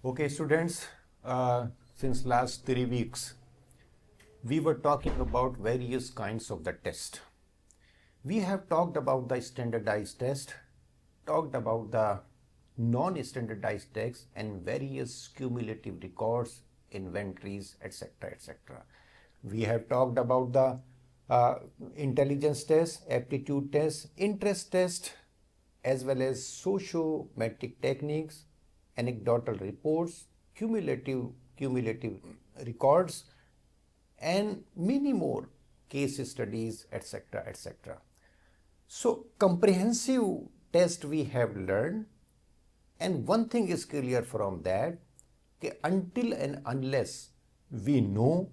Okay, students, since last 3 weeks, we were talking about various kinds of the test. We have talked about the standardized test, talked about the non-standardized tests and various cumulative records, inventories, etc., etc. We have talked about the intelligence test, aptitude test, interest test, as well as sociometric techniques, anecdotal reports, cumulative records, and many more case studies, etc., etc. So comprehensive test we have learned, and one thing is clear from that, until and unless we know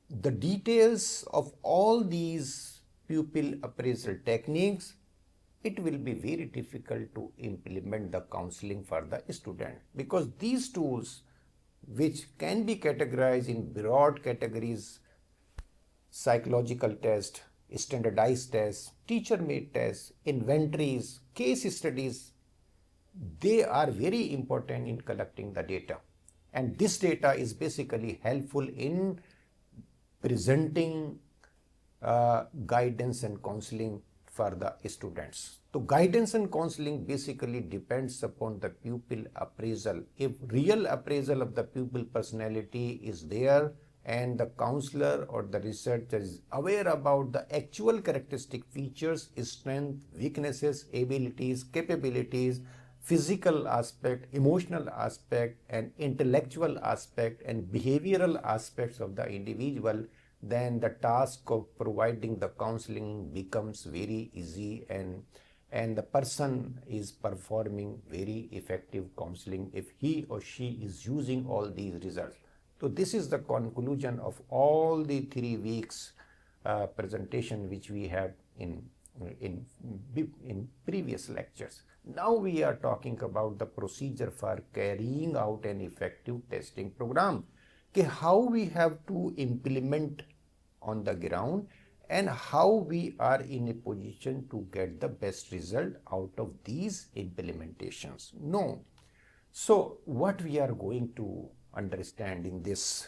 the details of all these pupil appraisal techniques, it will be very difficult to implement the counseling for the student, because these tools, which can be categorized in broad categories: psychological test, standardized tests, teacher-made tests, inventories, case studies, they are very important in collecting the data. And this data is basically helpful in presenting guidance and counseling for the students. So guidance and counseling basically depends upon the pupil appraisal. If real appraisal of the pupil personality is there, and the counselor or the researcher is aware about the actual characteristic features, strength, weaknesses, abilities, capabilities, physical aspect, emotional aspect, and intellectual aspect, and behavioral aspects of the individual, then the task of providing the counseling becomes very easy, and the person is performing very effective counseling if he or she is using all these results. So this is the conclusion of all the 3 weeks presentation which we have in previous lectures. Now we are talking about the procedure for carrying out an effective testing program. Okay, how we have to implement on the ground and how we are in a position to get the best result out of these implementations. No. So what we are going to understand in this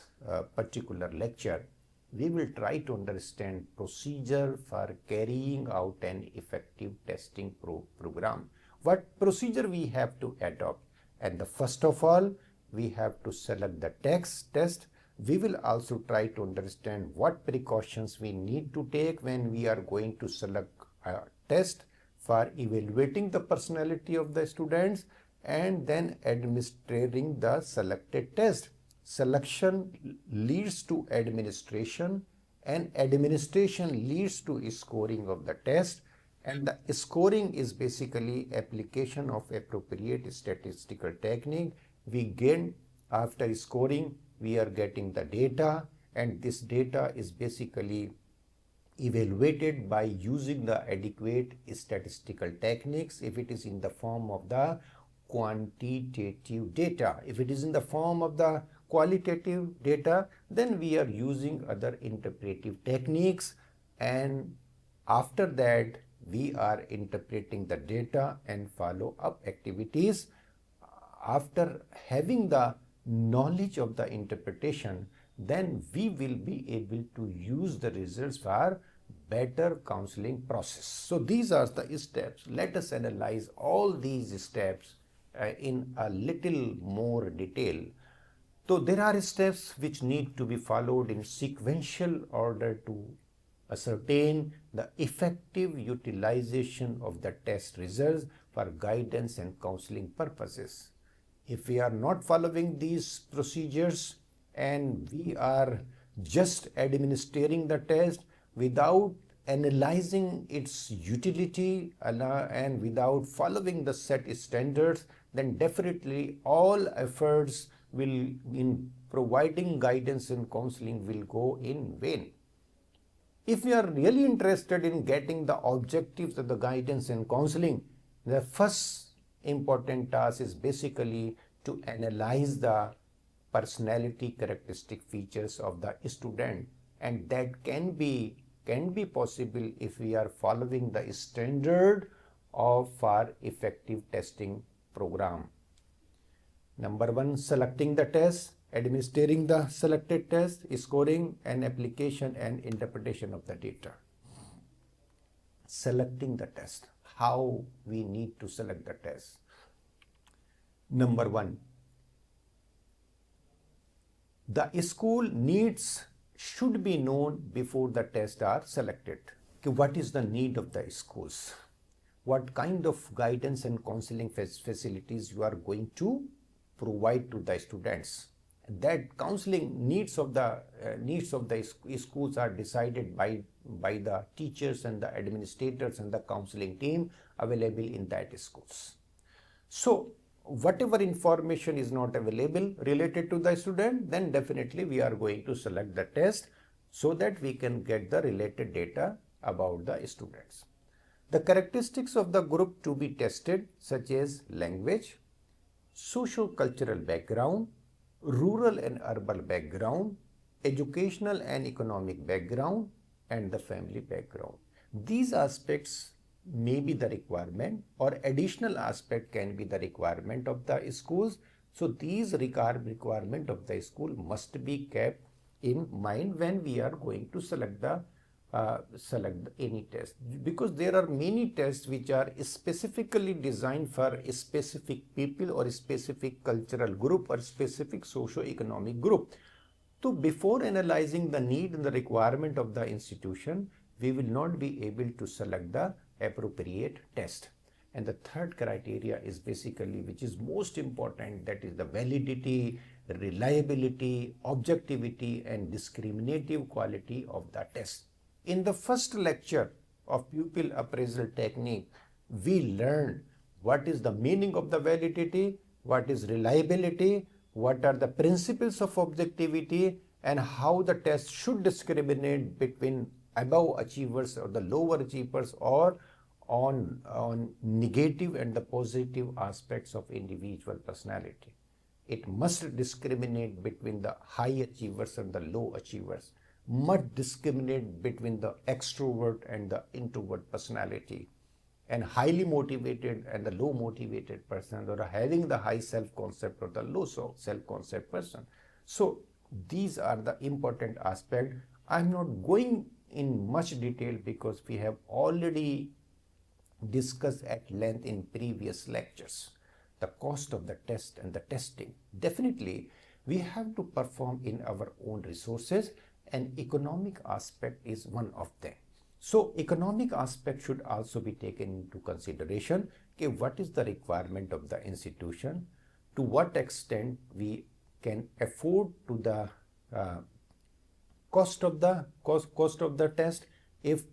particular lecture, we will try to understand procedure for carrying out an effective testing program. What procedure we have to adopt? And the first of all, we have to select the test. We will also try to understand what precautions we need to take when we are going to select a test for evaluating the personality of the students, and then administering the selected test. Selection leads to administration, and administration leads to scoring of the test, and the scoring is basically application of appropriate statistical technique. We gain after scoring, we are getting the data, and this data is basically evaluated by using the adequate statistical techniques if it is in the form of the quantitative data. If it is in the form of the qualitative data, then we are using other interpretive techniques, and after that we are interpreting the data and follow up activities. After having the knowledge of the interpretation, then we will be able to use the results for better counseling process. So these are the steps. Let us analyze all these steps in a little more detail. So there are steps which need to be followed in sequential order to ascertain the effective utilization of the test results for guidance and counseling purposes. If we are not following these procedures and we are just administering the test without analyzing its utility and without following the set standards, then definitely all efforts in providing guidance and counseling will go in vain. If we are really interested in getting the objectives of the guidance and counseling, the first important task is basically to analyze the personality characteristic features of the student, and that can be possible if we are following the standard of our effective testing program. Number one, selecting the test, administering the selected test, scoring and application and interpretation of the data. Selecting the test, how we need to select the test. Number one, the school needs should be known before the tests are selected. What is the need of the schools? What kind of guidance and counseling facilities you are going to provide to the students? That counseling needs of the schools are decided by the teachers and the administrators and the counseling team available in that schools. So whatever information is not available related to the student, then definitely we are going to select the test so that we can get the related data about the students. The characteristics of the group to be tested, such as language, socio-cultural background, rural and urban background, educational and economic background, and the family background. These aspects may be the requirement, or additional aspect can be the requirement of the schools. So these requirement of the school must be kept in mind when we are going to select any test, because there are many tests which are specifically designed for a specific people or a specific cultural group or specific socio-economic group. So before analyzing the need and the requirement of the institution, we will not be able to select the appropriate test. And the third criteria is basically, which is most important, that is the validity, reliability, objectivity, and discriminative quality of the test. In the first lecture of pupil appraisal technique, we learned what is the meaning of the validity, what is reliability, what are the principles of objectivity, and how the test should discriminate between above achievers or the lower achievers, or on negative and the positive aspects of individual personality. It must discriminate between the high achievers and the low achievers, must discriminate between the extrovert and the introvert personality, and highly motivated and the low motivated person, or having the high self-concept or the low self-concept person. So these are the important aspects. I'm not going in much detail because we have already discussed at length in previous lectures the cost of the test and the testing. Definitely we have to perform in our own resources, and economic aspect is one of them. So economic aspect should also be taken into consideration. Okay, what is the requirement of the institution, to what extent we can afford to the cost of the test. If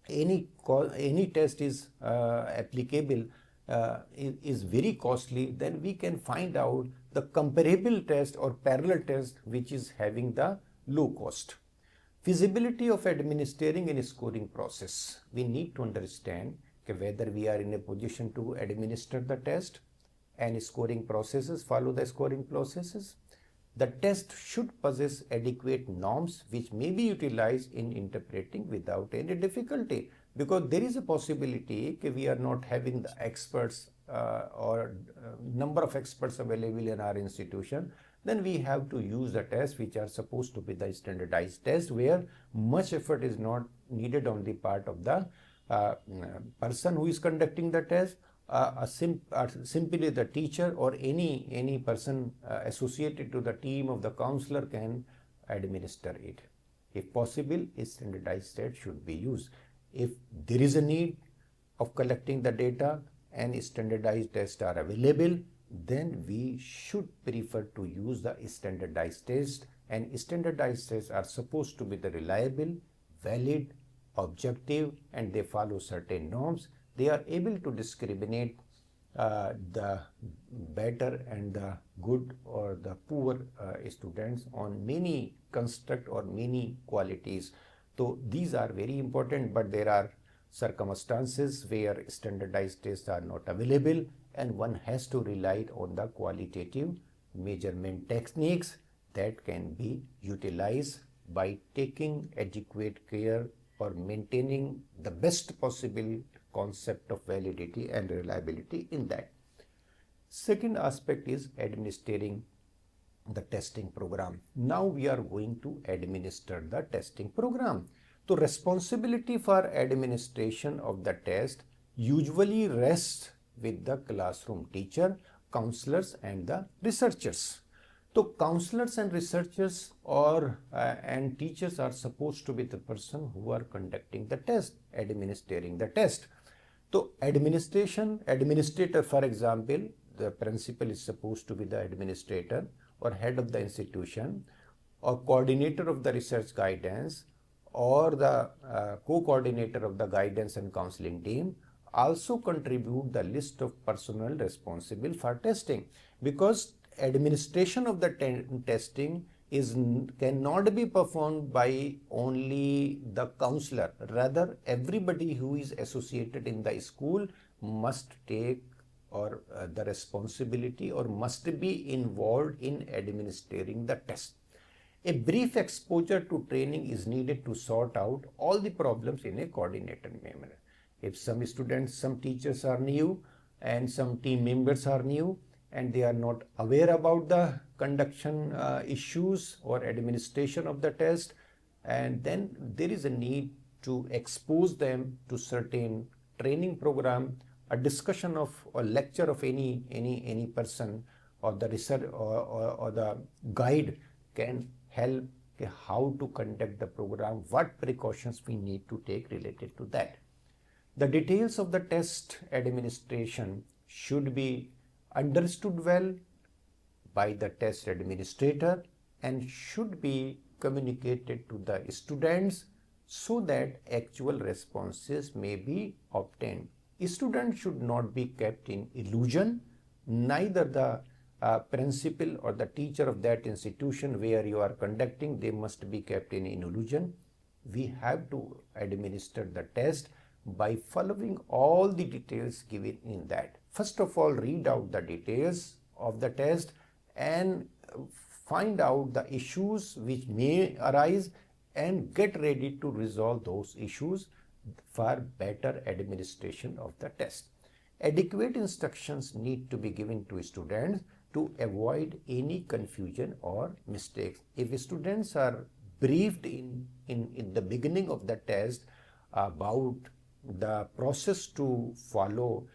any test is applicable is very costly, then we can find out the comparable test or parallel test which is having the low cost. Feasibility of administering and scoring process. We need to understand whether we are in a position to administer the test and scoring processes, follow the scoring processes. The test should possess adequate norms which may be utilized in interpreting without any difficulty, because there is a possibility that we are not having the experts or number of experts available in our institution. Then we have to use the tests which are supposed to be the standardized test, where much effort is not needed on the part of the person who is conducting the test. Simply the teacher or any person associated to the team of the counselor can administer it. If possible, a standardized test should be used. If there is a need of collecting the data and standardized tests are available, then we should prefer to use the standardized test, and standardized tests are supposed to be the reliable, valid, objective, and they follow certain norms. They are able to discriminate the better and the good or the poor students on many construct or many qualities. So these are very important, but there are circumstances where standardized tests are not available, and one has to rely on the qualitative measurement techniques that can be utilized by taking adequate care or maintaining the best possible concept of validity and reliability in that. Second aspect is administering the testing program. Now we are going to administer the testing program. So responsibility for administration of the test usually rests with the classroom teacher, counselors and the researchers. So counselors and researchers or and teachers are supposed to be the person who are conducting the test, administering the test. So administrator, for example, the principal is supposed to be the administrator or head of the institution or coordinator of the research guidance or the co-coordinator of the guidance and counseling team also contribute the list of personnel responsible for testing, because administration of the testing cannot be performed by only the counselor. Rather, everybody who is associated in the school must take or the responsibility or must be involved in administering the test. A brief exposure to training is needed to sort out all the problems in a coordinated manner. If some students, some teachers are new and some team members are new and they are not aware about the conduction issues or administration of the test, and then there is a need to expose them to certain training program, a discussion of a lecture of any person or the research or the guide can help how to conduct the program, what precautions we need to take related to that. The details of the test administration should be understood well by the test administrator and should be communicated to the students so that actual responses may be obtained. Students should not be kept in illusion. Neither the principal or the teacher of that institution where you are conducting, they must be kept in illusion. We have to administer the test by following all the details given in that. First of all, read out the details of the test and find out the issues which may arise and get ready to resolve those issues for better administration of the test. Adequate instructions need to be given to students to avoid any confusion or mistakes. If students are briefed in the beginning of the test about the process to follow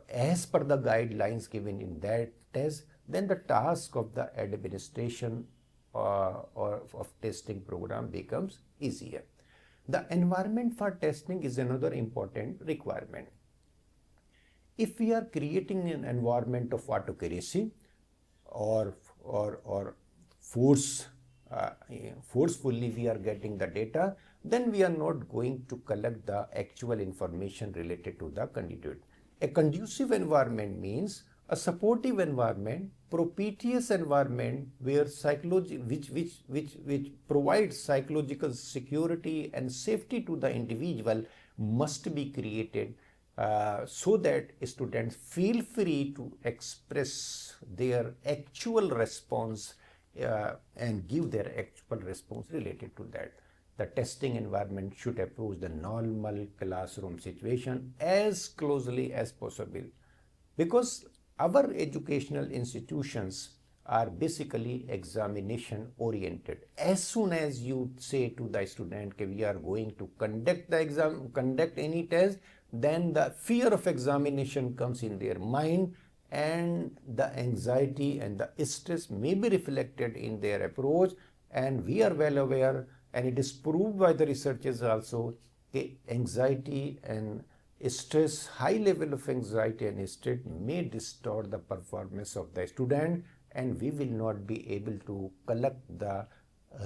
as per the guidelines given in that test, then the task of the administration or of testing program becomes easier. The environment for testing is another important requirement. If we are creating an environment of autocracy or forcefully we are getting the data, then we are not going to collect the actual information related to the candidate. A conducive environment means a supportive environment, propitious environment where psychology, which provides psychological security and safety to the individual must be created so that students feel free to express their actual response and give their actual response related to that. The testing environment should approach the normal classroom situation as closely as possible, because our educational institutions are basically examination oriented. As soon as you say to the student that we are going to conduct any test, then the fear of examination comes in their mind and the anxiety and the stress may be reflected in their approach. And we are well aware, and it is proved by the researchers also, that anxiety and stress, high level of anxiety and stress may distort the performance of the student, and we will not be able to collect the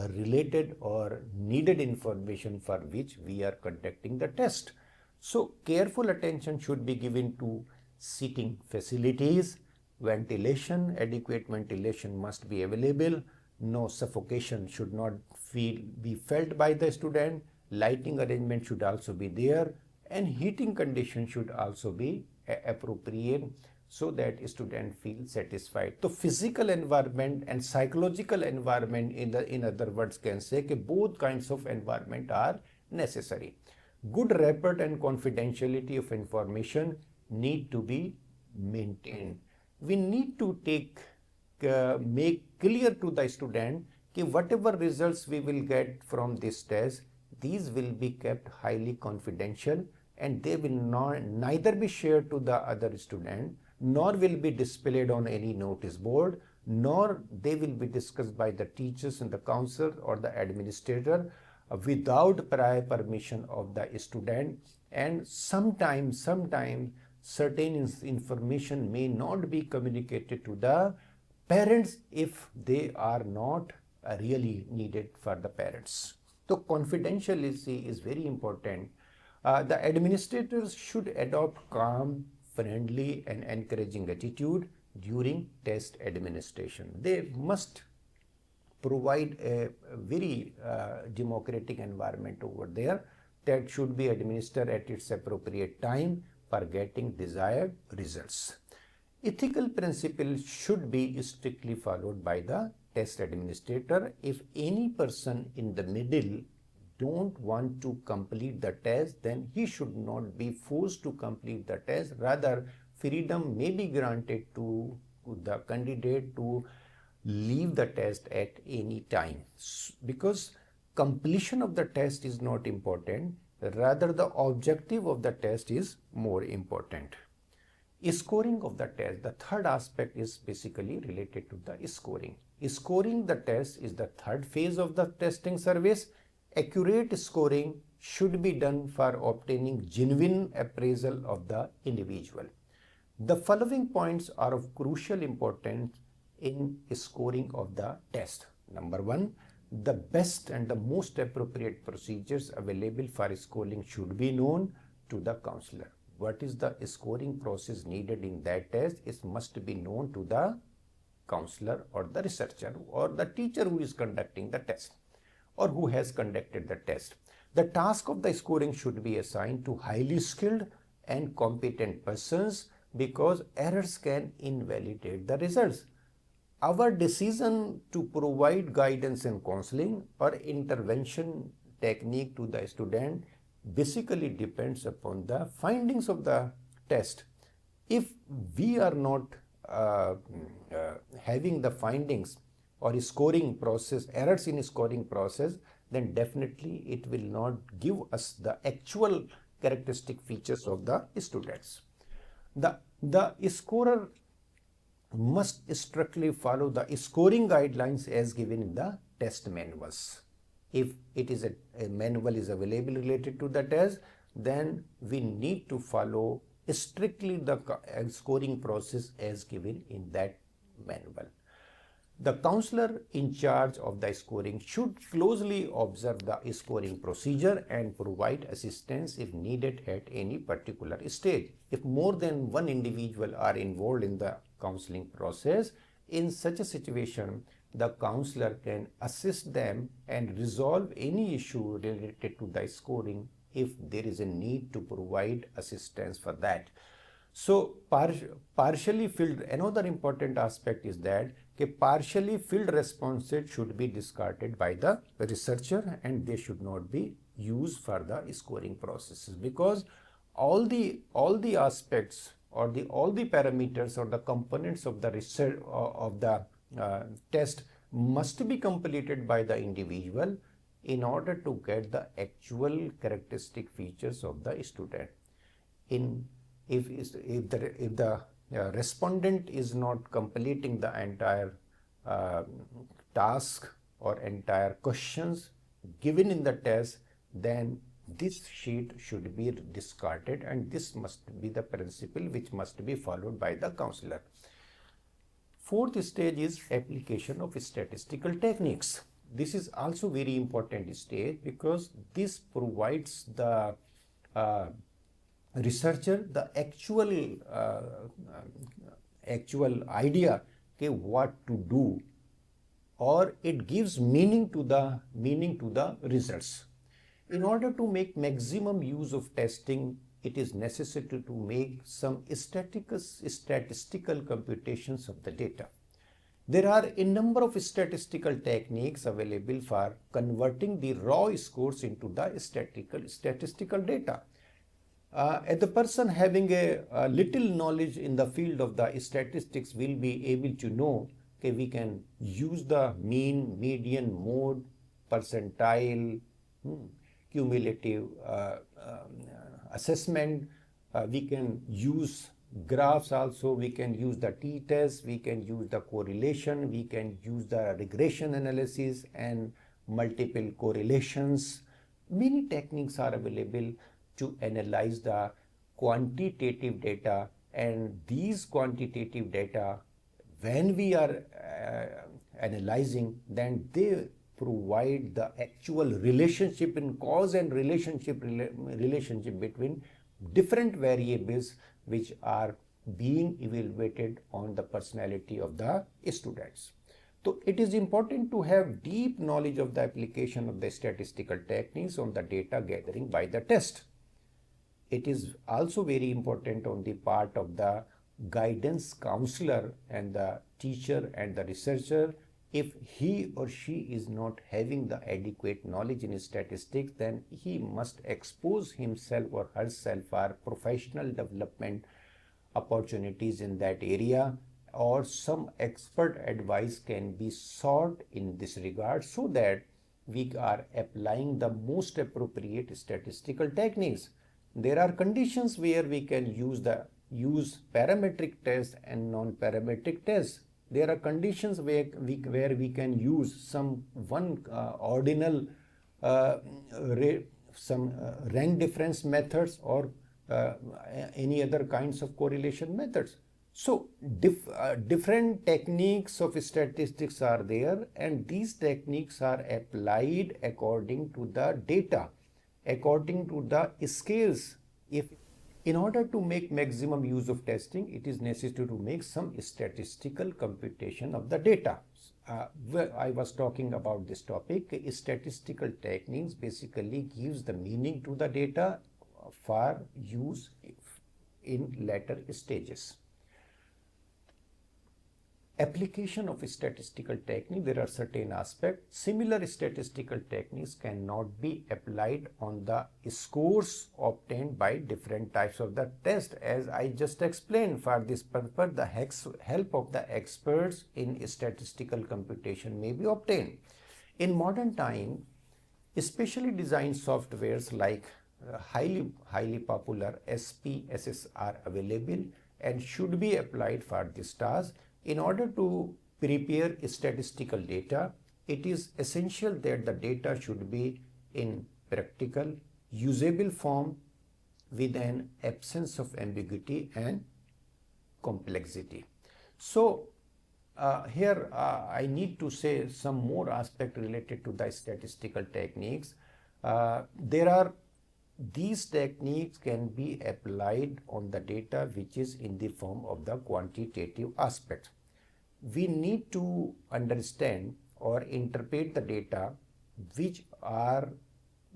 related or needed information for which we are conducting the test. So careful attention should be given to seating facilities, ventilation, adequate ventilation must be available, no suffocation should not be felt by the student, lighting arrangement should also be there, and heating conditions should also be appropriate so that student feels satisfied. So physical environment and psychological environment, in other words, can say that both kinds of environment are necessary. Good rapport and confidentiality of information need to be maintained. we need to make clear to the student that whatever results we will get from this test, these will be kept highly confidential and they will neither be shared to the other student, nor will be displayed on any notice board, nor they will be discussed by the teachers and the counselor or the administrator without prior permission of the student. And sometimes certain information may not be communicated to the parents if they are not really needed for the parents. So confidentiality is very important. The administrators should adopt calm, friendly and encouraging attitude during test administration. They must provide a very democratic environment over there that should be administered at its appropriate time for getting desired results. Ethical principles should be strictly followed by the test administrator. If any person in the middle don't want to complete the test, then he should not be forced to complete the test. Rather, freedom may be granted to the candidate to leave the test at any time, because completion of the test is not important, rather the objective of the test is more important. Scoring of the test, the third aspect is basically related to the scoring. Scoring the test is the third phase of the testing service. Accurate scoring should be done for obtaining genuine appraisal of the individual. The following points are of crucial importance in scoring of the test. Number one, the best and the most appropriate procedures available for scoring should be known to the counselor. What is the scoring process needed in that test? It must be known to the counselor or the researcher or the teacher who is conducting the test or who has conducted the test. The task of the scoring should be assigned to highly skilled and competent persons because errors can invalidate the results. Our decision to provide guidance and counseling or intervention technique to the student basically depends upon the findings of the test. If we are not having the findings or scoring process, errors in scoring process, then definitely it will not give us the actual characteristic features of the students. The scorer must strictly follow the scoring guidelines as given in the test manuals. If it is a manual is available related to the test, then we need to follow strictly the scoring process as given in that manual. The counselor in charge of the scoring should closely observe the scoring procedure and provide assistance if needed at any particular stage. If more than one individual are involved in the counseling process, in such a situation, the counselor can assist them and resolve any issue related to the scoring if there is a need to provide assistance for that. So partially filled, another important aspect is that partially filled responses should be discarded by the researcher and they should not be used for the scoring processes, because all the aspects or all the parameters or the components of the research of the test must be completed by the individual in order to get the actual characteristic features of the student. If the respondent is not completing the entire task or entire questions given in the test, then this sheet should be discarded, and this must be the principle which must be followed by the counselor. Fourth stage is application of statistical techniques. This is also very important stage because this provides the researcher the actual idea what to do, or it gives meaning to the results. In order to make maximum use of testing, it is necessary to make some statistical computations of the data. There are a number of statistical techniques available for converting the raw scores into the statistical data. the person having a little knowledge in the field of the statistics will be able to know, okay, we can use the mean, median, mode, percentile, cumulative assessment. We can use graphs also, we can use the t-test, we can use the correlation, we can use the regression analysis and multiple correlations. Many techniques are available to analyze the quantitative data, and these quantitative data, when we are analyzing, then they provide the actual relationship in cause and relationship between different variables which are being evaluated on the personality of the students. So it is important to have deep knowledge of the application of the statistical techniques on the data gathering by the test. It is also very important on the part of the guidance counselor and the teacher and the researcher. If he or she is not having the adequate knowledge in statistics, then he must expose himself or herself for professional development opportunities in that area, or some expert advice can be sought in this regard so that we are applying the most appropriate statistical techniques. There are conditions where we can use parametric tests and non-parametric tests. There are conditions where we can use some ordinal rank difference methods or any other kinds of correlation methods. So different techniques of statistics are there, and these techniques are applied according to the data, according to the scales. If in order to make maximum use of testing, it is necessary to make some statistical computation of the data. I was talking about this topic. Statistical techniques basically gives the meaning to the data for use in later stages. Application of statistical technique, there are certain aspects. Similar statistical techniques cannot be applied on the scores obtained by different types of the test. As I just explained, for this purpose, the help of the experts in statistical computation may be obtained. In modern time, specially designed softwares like highly popular SPSS are available and should be applied for this task. In order to prepare statistical data, it is essential that the data should be in practical, usable form with an absence of ambiguity and complexity. So here I need to say some more aspect related to the statistical techniques. These techniques can be applied on the data which is in the form of the quantitative aspect. We need to understand or interpret the data which are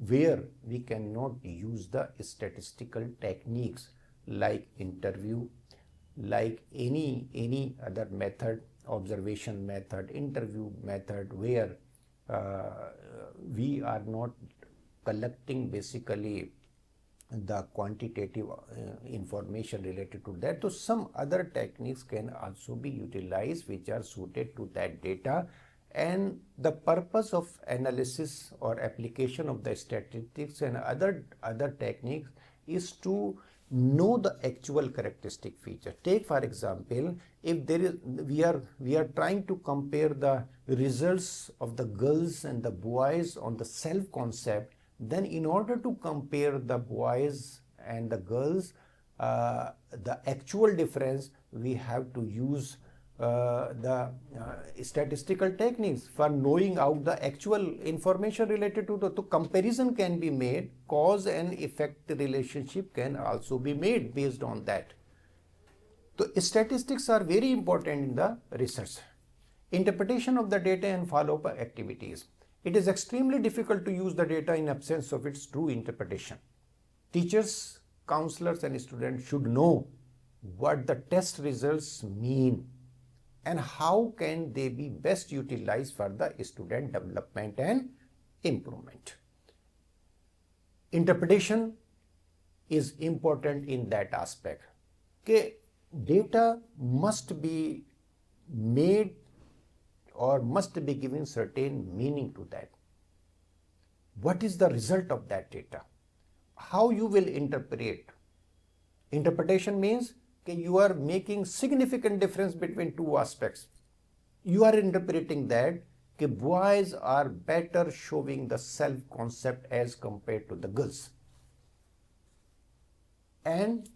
where we cannot use the statistical techniques like interview, like any other method, observation method, interview method, where we are not collecting basically the quantitative information related to that. So some other techniques can also be utilized which are suited to that data, and the purpose of analysis or application of the statistics and other techniques is to know the actual characteristic feature. Take for example, if we are trying to compare the results of the girls and the boys on the self concept, then in order to compare the boys and the girls, the actual difference, we have to use the statistical techniques for knowing out the actual information related to the comparison can be made. Cause and effect relationship can also be made based on that. So statistics are very important in the research. Interpretation of the data and follow-up activities. It is extremely difficult to use the data in absence of its true interpretation. Teachers, counselors and students should know what the test results mean and how can they be best utilized for the student development and improvement. Interpretation is important in that aspect. Okay, data must be made or must be given certain meaning to that. What is the result of that data? How you will interpret? Interpretation means that you are making significant difference between two aspects. You are interpreting that boys are better showing the self-concept as compared to the girls. And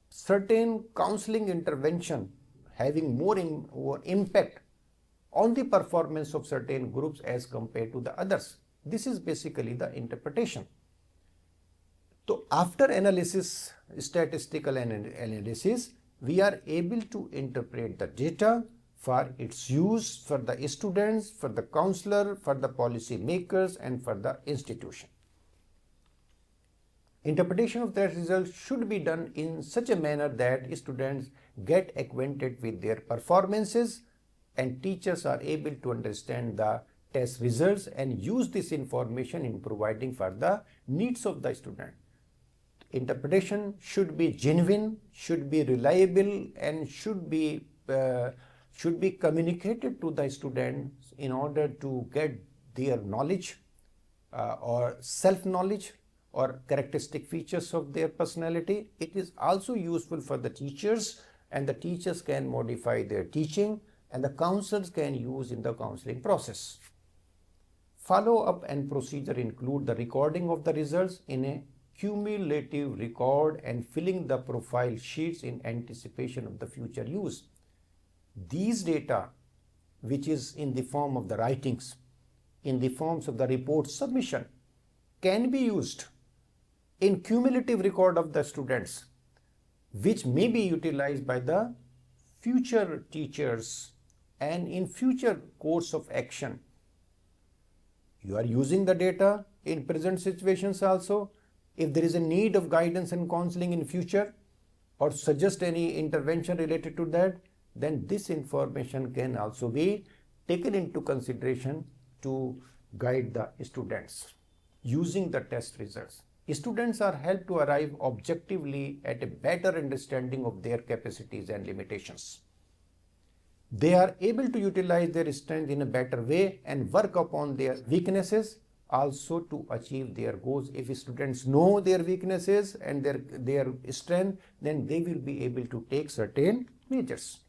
certain counseling intervention having more impact on the performance of certain groups as compared to the others. This is basically the interpretation. So after analysis, statistical analysis, we are able to interpret the data for its use for the students, for the counselor, for the policy makers, and for the institution. Interpretation of that result should be done in such a manner that students get acquainted with their performances and teachers are able to understand the test results and use this information in providing for the needs of the student. Interpretation should be genuine, should be reliable, and should be communicated to the students in order to get their knowledge or self-knowledge or characteristic features of their personality. It is also useful for the teachers, and the teachers can modify their teaching and the counselors can use in the counseling process. Follow-up and procedure include the recording of the results in a cumulative record and filling the profile sheets in anticipation of the future use. These data, which is in the form of the writings, in the forms of the report submission, can be used in cumulative record of the students, which may be utilized by the future teachers and in future course of action. You are using the data in present situations also. If there is a need of guidance and counseling in future or suggest any intervention related to that, then this information can also be taken into consideration to guide the students using the test results. Students are helped to arrive objectively at a better understanding of their capacities and limitations. They are able to utilize their strength in a better way and work upon their weaknesses also to achieve their goals. If students know their weaknesses and their strength, then they will be able to take certain measures.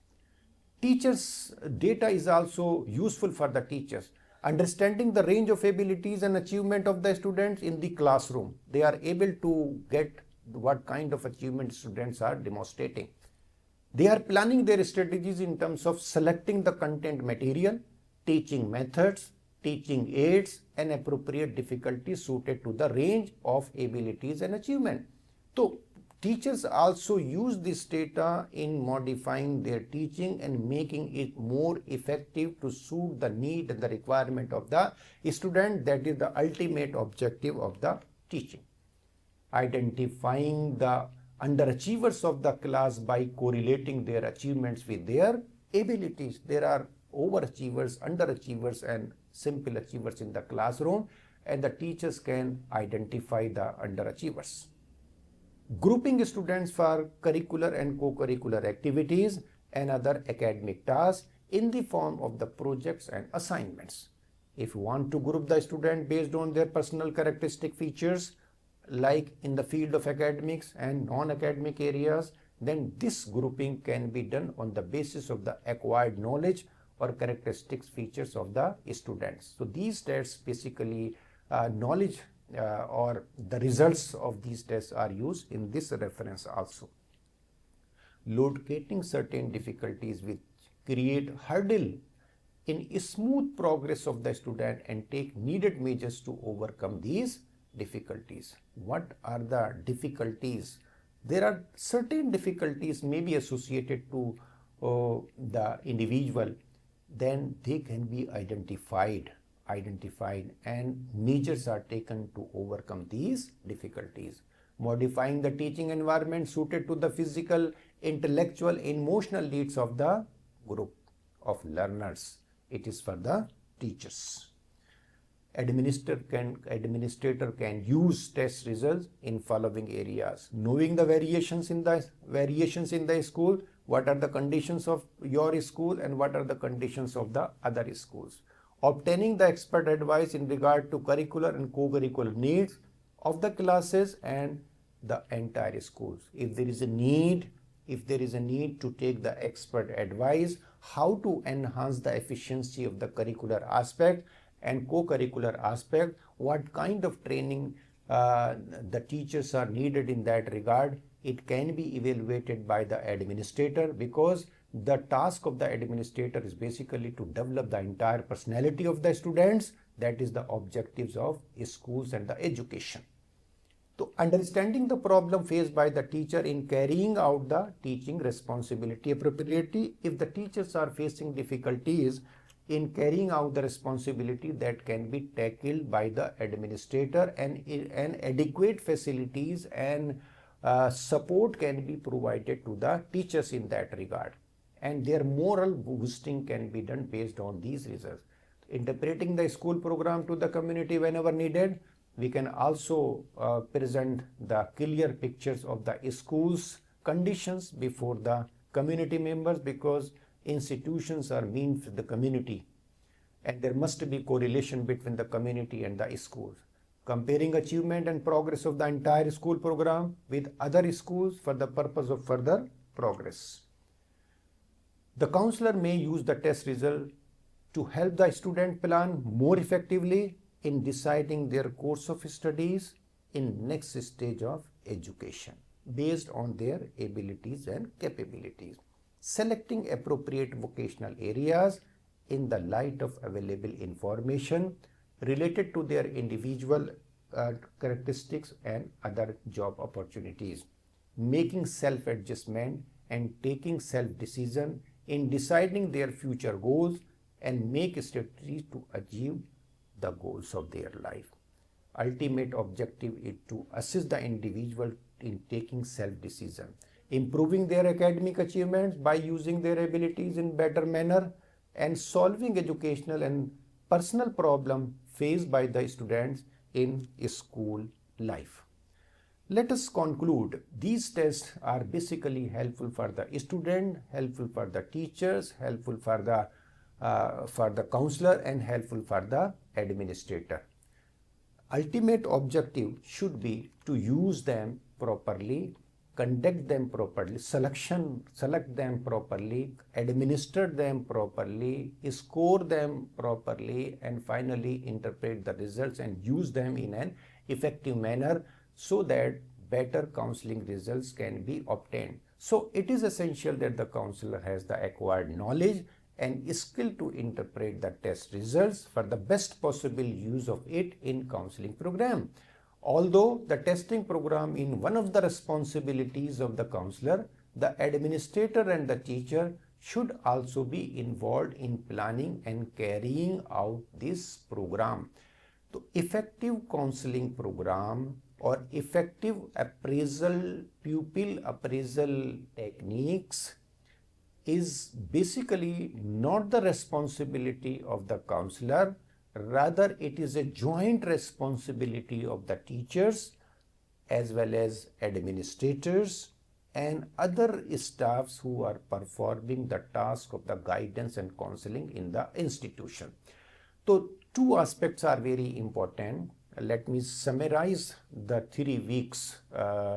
Teachers' data is also useful for the teachers. Understanding the range of abilities and achievement of the students in the classroom, they are able to get what kind of achievement students are demonstrating. They are planning their strategies in terms of selecting the content material, teaching methods, teaching aids, and appropriate difficulty suited to the range of abilities and achievement. So, teachers also use this data in modifying their teaching and making it more effective to suit the need and the requirement of the student. That is the ultimate objective of the teaching. Identifying the underachievers of the class by correlating their achievements with their abilities. There are overachievers, underachievers, and simple achievers in the classroom, and the teachers can identify the underachievers. Grouping students for curricular and co-curricular activities and other academic tasks in the form of the projects and assignments. If you want to group the student based on their personal characteristic features, like in the field of academics and non-academic areas, then this grouping can be done on the basis of the acquired knowledge or characteristics features of the students. So these tests basically knowledge or the results of these tests are used in this reference also. Locating certain difficulties which create hurdle in smooth progress of the student and take needed measures to overcome these difficulties. What are the difficulties? There are certain difficulties may be associated to the individual, then they can be identified and measures are taken to overcome these difficulties. Modifying the teaching environment suited to the physical, intellectual, emotional needs of the group of learners. It is for the teachers. Administrator can use test results in following areas: knowing the variations in the school, what are the conditions of your school and what are the conditions of the other schools; obtaining the expert advice in regard to curricular and co-curricular needs of the classes and the entire schools. If there is a need to take the expert advice, how to enhance the efficiency of the curricular aspect and co-curricular aspect, what kind of training the teachers are needed in that regard, it can be evaluated by the administrator, because the task of the administrator is basically to develop the entire personality of the students. That is the objectives of schools and the education. So understanding the problem faced by the teacher in carrying out the teaching responsibility appropriately. If the teachers are facing difficulties in carrying out the responsibility, that can be tackled by the administrator, and adequate facilities and support can be provided to the teachers in that regard, and their moral boosting can be done based on these results. Interpreting the school program to the community whenever needed. We can also present the clear pictures of the school's conditions before the community members, because institutions are meant for the community and there must be correlation between the community and the schools. Comparing achievement and progress of the entire school program with other schools for the purpose of further progress. The counselor may use the test result to help the student plan more effectively in deciding their course of studies in next stage of education based on their abilities and capabilities. Selecting appropriate vocational areas in the light of available information related to their individual characteristics and other job opportunities. Making self-adjustment and taking self-decision in deciding their future goals and make strategies to achieve the goals of their life. Ultimate objective is to assist the individual in taking self-decision, improving their academic achievements by using their abilities in better manner, and solving educational and personal problems faced by the students in school life. Let us conclude. These tests are basically helpful for the student, helpful for the teachers, helpful for the counselor, and helpful for the administrator. Ultimate objective should be to use them properly, conduct them properly, select them properly, administer them properly, score them properly, and finally interpret the results and use them in an effective manner so that better counseling results can be obtained. So it is essential that the counselor has the acquired knowledge and skill to interpret the test results for the best possible use of it in counseling program. Although the testing program is one of the responsibilities of the counselor, the administrator and the teacher should also be involved in planning and carrying out this program. The effective counseling program or effective pupil appraisal techniques is basically not the responsibility of the counselor, rather it is a joint responsibility of the teachers as well as administrators and other staffs who are performing the task of the guidance and counseling in the institution. So two aspects are very important. Let me summarize the 3 weeks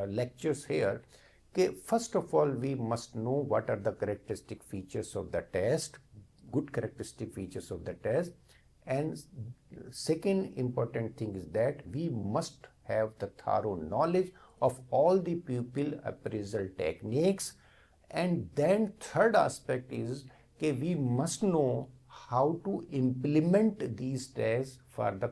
lectures here. Okay, first of all, we must know what are the characteristic features of the test, good characteristic features of the test. And second important thing is that we must have the thorough knowledge of all the pupil appraisal techniques. And then third aspect is that we must know how to implement these tests for the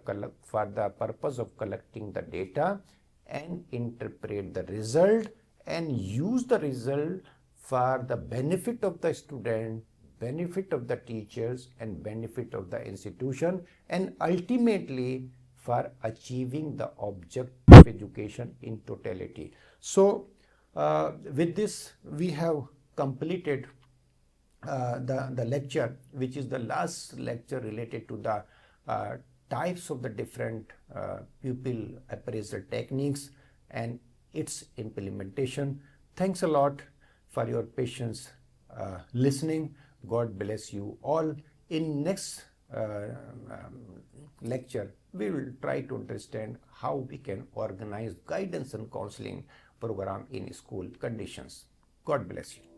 purpose of collecting the data and interpret the result and use the result for the benefit of the student, benefit of the teachers, and benefit of the institution, and ultimately for achieving the objective of education in totality. So with this we have completed the lecture, which is the last lecture related to the types of the different pupil appraisal techniques and its implementation. Thanks a lot for your patience listening. God bless you all. In next lecture, we will try to understand how we can organize guidance and counseling program in school conditions. God bless you.